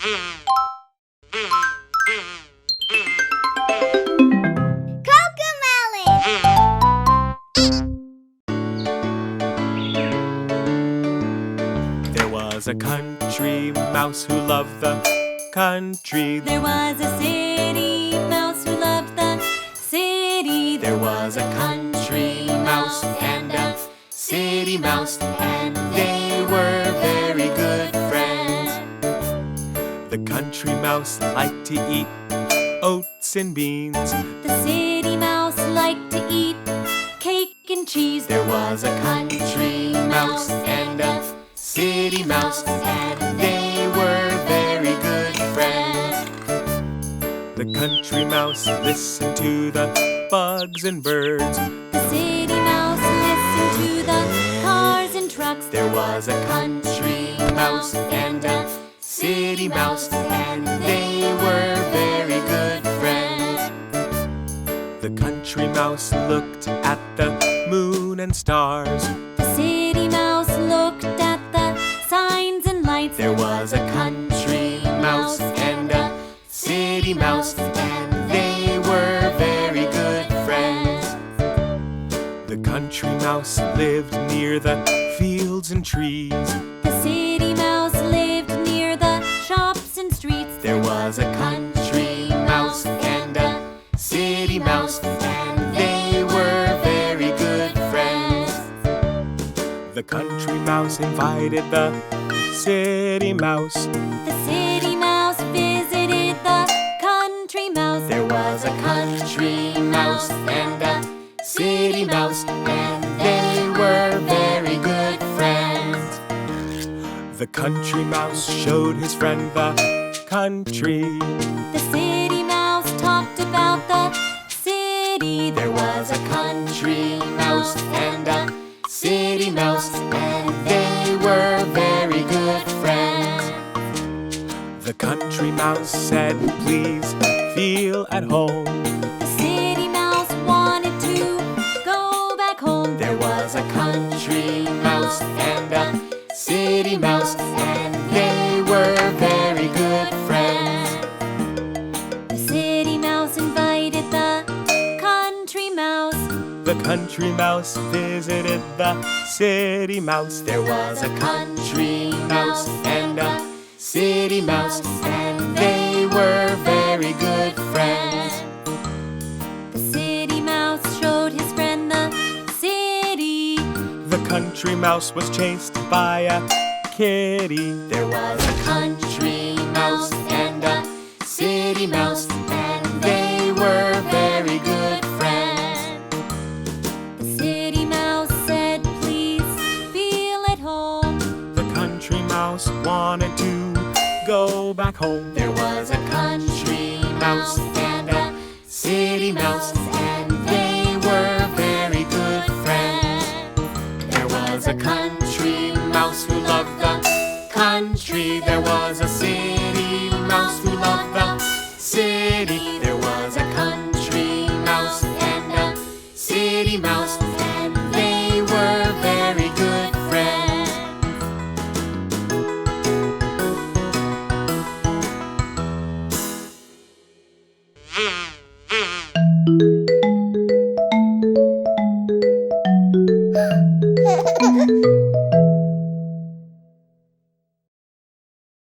There was a country mouse who loved the country. There was a city mouse who loved the city. There was a country mouse and a city mouse, and they were very good friends. The country mouse liked to eat oats and beans. The city mouse liked to eat cake and cheese. There was a country mouse and a city mouse, and they were very good friends. The country mouse listened to the bugs and birds. The city mouse listened to the cars and trucks. There was a country mouse and a city mouse, and they were very good friends. The country mouse looked at the moon and stars. The city mouse looked at the signs and lights. There was a country mouse and a city mouse, and they were very good friends. The country mouse lived near the fields and trees. The city mouse lived near the shops and streets. There was a country mouse and a city mouse, and they were very good friends. The country mouse invited the city mouse. The city mouse visited the country mouse. There was a country mouse and a city mouse, and they were very good friends. The country mouse showed his friend the country. The city mouse talked about the city. There was a country mouse and a city mouse, and they were very good friends. The country mouse said, "Please feel at home." The city mouse wanted to go back home. There was a country mouse and a city mouse, and they were very good friends. The city mouse invited the country mouse. The country mouse visited the city mouse. There was a country mouse and a city mouse, and they were very good friends. The city mouse showed his friend the city. The country mouse was chased by a kitty. There was a country mouse and a city mouse, and they were very good friends. The city mouse said, "Please feel at home." The country mouse wanted to go back home. There was a country mouse and a city mouse, and they were very good friends. There was a country mouse who loved the country. There was a city mouse who loved the city. There was a country mouse and a city mouse,